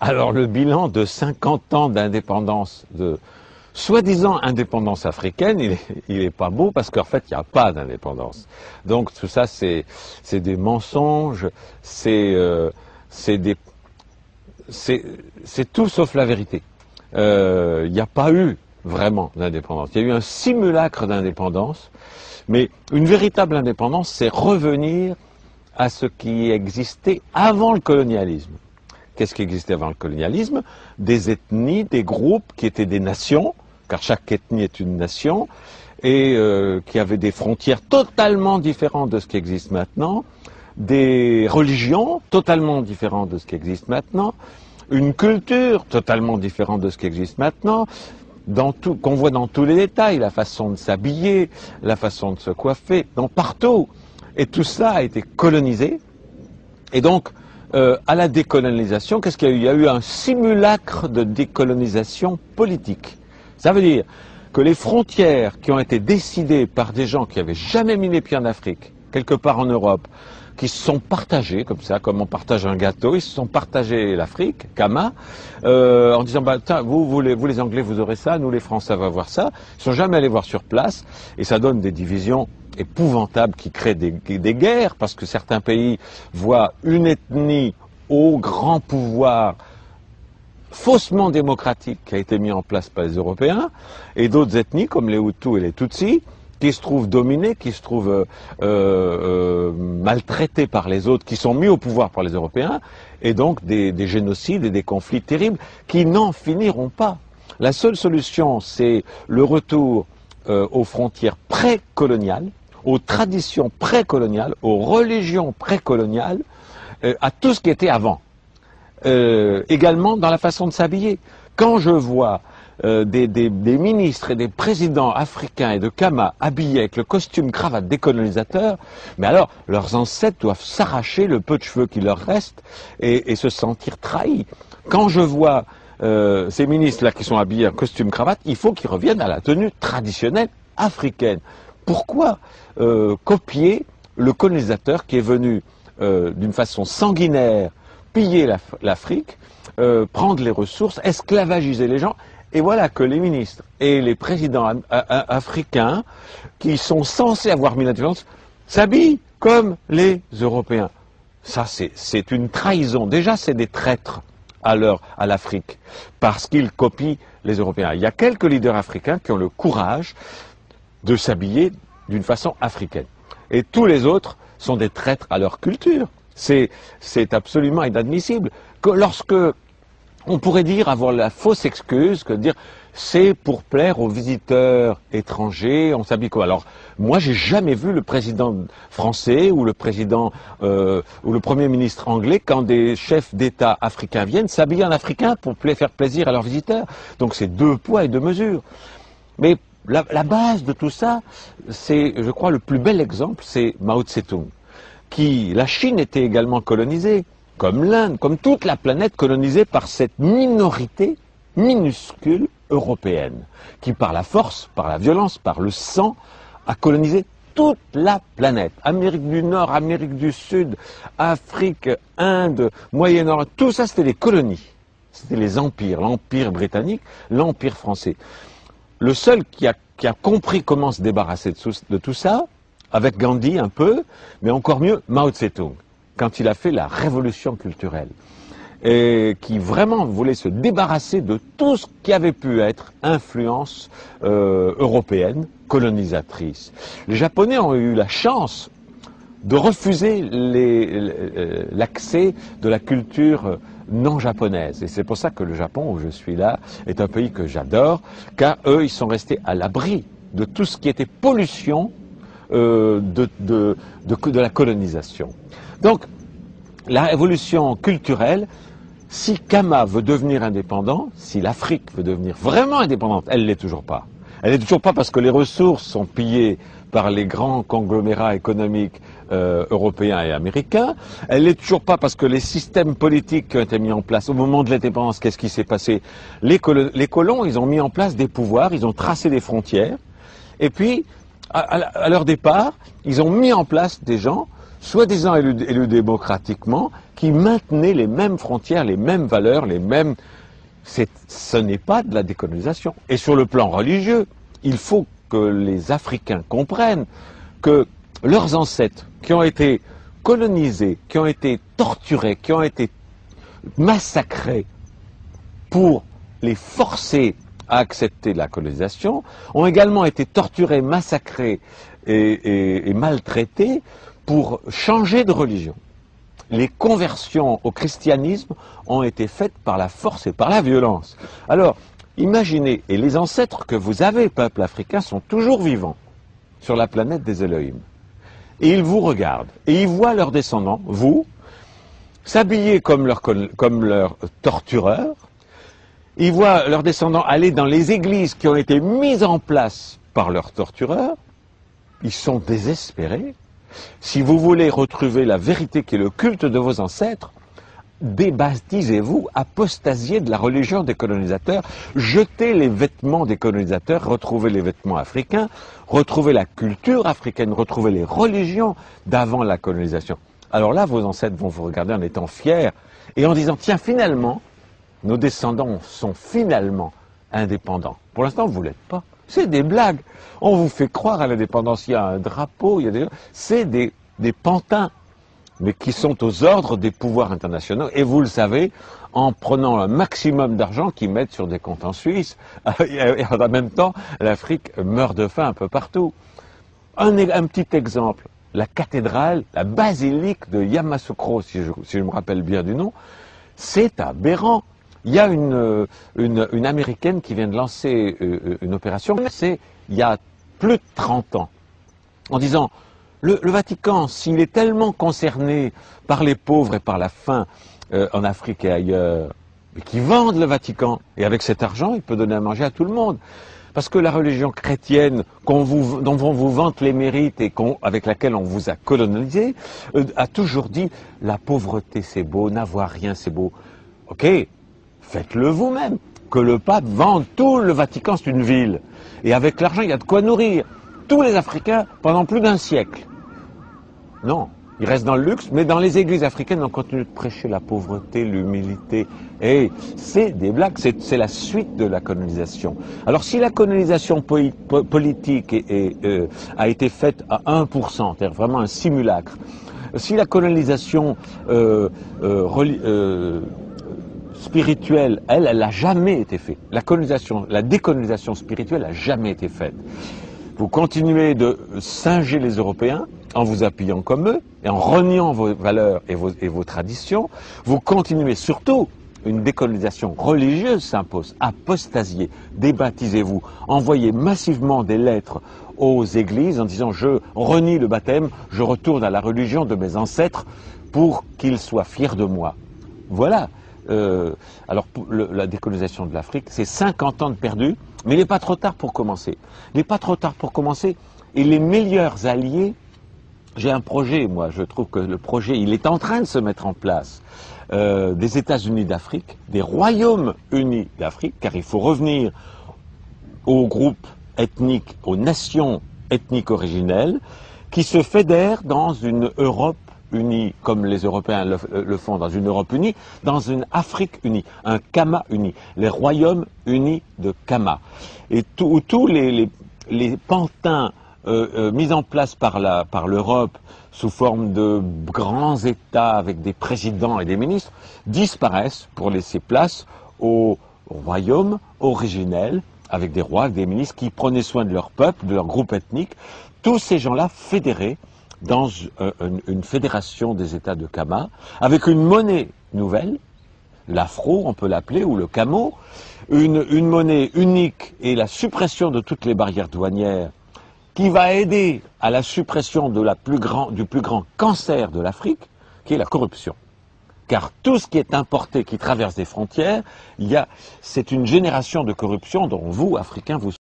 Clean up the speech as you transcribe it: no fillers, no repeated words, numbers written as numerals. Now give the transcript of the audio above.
Alors le bilan de 50 ans d'indépendance, de soi-disant indépendance africaine, il est pas beau parce qu'en fait il n'y a pas d'indépendance. Donc tout ça c'est des mensonges, c'est tout sauf la vérité. Il n'y a pas eu vraiment d'indépendance. Il y a eu un simulacre d'indépendance, mais une véritable indépendance, c'est revenir à ce qui existait avant le colonialisme. Qu'est-ce qui existait avant le colonialisme? Des ethnies, des groupes qui étaient des nations, car chaque ethnie est une nation, et qui avaient des frontières totalement différentes de ce qui existe maintenant, des religions totalement différentes de ce qui existe maintenant, une culture totalement différente de ce qui existe maintenant, qu'on voit dans tous les détails, la façon de s'habiller, la façon de se coiffer, partout. Et tout ça a été colonisé. Et donc, à la décolonisation, qu'est-ce qu'il y a eu? Il y a eu un simulacre de décolonisation politique. Ça veut dire que les frontières qui ont été décidées par des gens qui n'avaient jamais mis les pieds en Afrique, quelque part en Europe, qui se sont partagés, comme ça, comme on partage un gâteau, ils se sont partagés l'Afrique, Kama, en disant, bah, tiens, vous les Anglais, vous aurez ça, nous les Français, on va voir ça. Ils ne sont jamais allés voir sur place, et ça donne des divisions épouvantables qui créent des guerres, parce que certains pays voient une ethnie au grand pouvoir faussement démocratique qui a été mis en place par les Européens, et d'autres ethnies, comme les Hutus et les Tutsis, qui se trouvent dominés, qui se trouvent maltraités par les autres, qui sont mis au pouvoir par les Européens, et donc des génocides et des conflits terribles qui n'en finiront pas. La seule solution, c'est le retour aux frontières précoloniales, aux traditions précoloniales, aux religions précoloniales, à tout ce qui était avant. Également dans la façon de s'habiller. Quand je vois des ministres et des présidents africains et de Kama habillés avec le costume cravate des colonisateurs, mais alors leurs ancêtres doivent s'arracher le peu de cheveux qui leur reste et se sentir trahis. Quand je vois ces ministres-là qui sont habillés en costume cravate, il faut qu'ils reviennent à la tenue traditionnelle africaine. Pourquoi copier le colonisateur qui est venu d'une façon sanguinaire piller l'Afrique, prendre les ressources, esclavagiser les gens? Et voilà que les ministres et les présidents africains, qui sont censés avoir mis l'indépendance, s'habillent comme les Européens. Ça, c'est une trahison. Déjà, c'est des traîtres à l'Afrique, parce qu'ils copient les Européens. Il y a quelques leaders africains qui ont le courage de s'habiller d'une façon africaine. Et tous les autres sont des traîtres à leur culture. C'est absolument inadmissible. Que lorsque on pourrait dire, avoir la fausse excuse, que dire c'est pour plaire aux visiteurs étrangers, on s'habille quoi? Alors, moi, j'ai jamais vu le président français ou le président ou le premier ministre anglais, quand des chefs d'État africains viennent, s'habiller en africain pour faire plaisir à leurs visiteurs. Donc, c'est deux poids et deux mesures. Mais la base de tout ça, c'est, je crois, le plus bel exemple, c'est Mao Tse-tung. La Chine était également colonisée, comme l'Inde, comme toute la planète colonisée par cette minorité minuscule européenne, qui par la force, par la violence, par le sang, a colonisé toute la planète. Amérique du Nord, Amérique du Sud, Afrique, Inde, Moyen-Orient, tout ça c'était des colonies. C'était les empires, l'empire britannique, l'empire français. Le seul qui a compris comment se débarrasser de tout ça, avec Gandhi un peu, mais encore mieux Mao Tse-tung, quand il a fait la révolution culturelle, et qui vraiment voulait se débarrasser de tout ce qui avait pu être influence européenne, colonisatrice. Les Japonais ont eu la chance de refuser l'accès de la culture non japonaise. Et c'est pour ça que le Japon, où je suis là, est un pays que j'adore, car eux, ils sont restés à l'abri de tout ce qui était pollution de la colonisation. Donc, la révolution culturelle, si Kama veut devenir indépendant, si l'Afrique veut devenir vraiment indépendante, elle ne l'est toujours pas. Elle n'est toujours pas parce que les ressources sont pillées par les grands conglomérats économiques européens et américains. Elle n'est toujours pas parce que les systèmes politiques qui ont été mis en place au moment de l'indépendance, qu'est-ce qui s'est passé? Les colons, ils ont mis en place des pouvoirs, ils ont tracé des frontières, et puis, à leur départ, ils ont mis en place des gens soi-disant élus démocratiquement, qui maintenaient les mêmes frontières, les mêmes valeurs, les mêmes... Ce n'est pas de la décolonisation. Et sur le plan religieux, il faut que les Africains comprennent que leurs ancêtres, qui ont été colonisés, qui ont été torturés, qui ont été massacrés pour les forcer à accepter la colonisation, ont également été torturés, massacrés et maltraités pour changer de religion. Les conversions au christianisme ont été faites par la force et par la violence. Alors, imaginez, et les ancêtres que vous avez, peuple africain, sont toujours vivants sur la planète des Elohim. Et ils vous regardent, et ils voient leurs descendants, vous, s'habiller comme leurs tortureurs. Ils voient leurs descendants aller dans les églises qui ont été mises en place par leurs tortureurs. Ils sont désespérés. Si vous voulez retrouver la vérité qui est le culte de vos ancêtres, débaptisez-vous, apostasiez de la religion des colonisateurs, jetez les vêtements des colonisateurs, retrouvez les vêtements africains, retrouvez la culture africaine, retrouvez les religions d'avant la colonisation. Alors là, vos ancêtres vont vous regarder en étant fiers et en disant, tiens, finalement, nos descendants sont finalement indépendants. Pour l'instant, vous ne l'êtes pas. C'est des blagues. On vous fait croire à l'indépendance. Il y a un drapeau, il y a des... C'est des pantins, mais qui sont aux ordres des pouvoirs internationaux. Et vous le savez, en prenant un maximum d'argent qu'ils mettent sur des comptes en Suisse. Et en même temps, l'Afrique meurt de faim un peu partout. Un petit exemple. La cathédrale, la basilique de Yamoussoukro, si je me rappelle bien du nom, c'est aberrant. Il y a une Américaine qui vient de lancer une opération, c'est il y a plus de 30 ans, en disant, le Vatican, s'il est tellement concerné par les pauvres et par la faim en Afrique et ailleurs, mais qu'ils vendent le Vatican, et avec cet argent, il peut donner à manger à tout le monde. Parce que la religion chrétienne dont on vous vante les mérites et avec laquelle on vous a colonisé, a toujours dit, la pauvreté c'est beau, n'avoir rien c'est beau. Ok, faites-le vous-même. Que le pape vende tout le Vatican, c'est une ville. Et avec l'argent, il y a de quoi nourrir tous les Africains pendant plus d'un siècle. Non, ils restent dans le luxe, mais dans les églises africaines, on continue de prêcher la pauvreté, l'humilité. Et c'est des blagues, c'est la suite de la colonisation. Alors si la colonisation politique a été faite à 1%, c'est-à-dire vraiment un simulacre, si la colonisation spirituelle, elle n'a jamais été faite. La décolonisation spirituelle n'a jamais été faite. Vous continuez de singer les Européens en vous appuyant comme eux et en reniant vos valeurs et vos traditions. Vous continuez surtout, une décolonisation religieuse s'impose. Apostasiez, débaptisez-vous, envoyez massivement des lettres aux églises en disant je renie le baptême, je retourne à la religion de mes ancêtres pour qu'ils soient fiers de moi. Voilà. Alors la décolonisation de l'Afrique, c'est 50 ans de perdu, mais il n'est pas trop tard pour commencer. Il n'est pas trop tard pour commencer. Et les meilleurs alliés, j'ai un projet, moi, je trouve que le projet, il est en train de se mettre en place, des États-Unis d'Afrique, des Royaumes unis d'Afrique, car il faut revenir aux groupes ethniques, aux nations ethniques originelles, qui se fédèrent dans une Europe unie, comme les Européens le font, dans une Europe unie, dans une Afrique unie, un Kama uni, les royaumes unis de Kama. Et tous les pantins mis en place par l'Europe sous forme de grands États avec des présidents et des ministres disparaissent pour laisser place aux royaumes originels avec des rois, avec des ministres qui prenaient soin de leur peuple, de leur groupe ethnique. Tous ces gens-là fédérés dans une fédération des États de Kama, avec une monnaie nouvelle, l'afro, on peut l'appeler, ou le camo, une monnaie unique et la suppression de toutes les barrières douanières qui va aider à la suppression du plus grand cancer de l'Afrique, qui est la corruption. Car tout ce qui est importé, qui traverse des frontières, c'est une génération de corruption dont vous, Africains, vous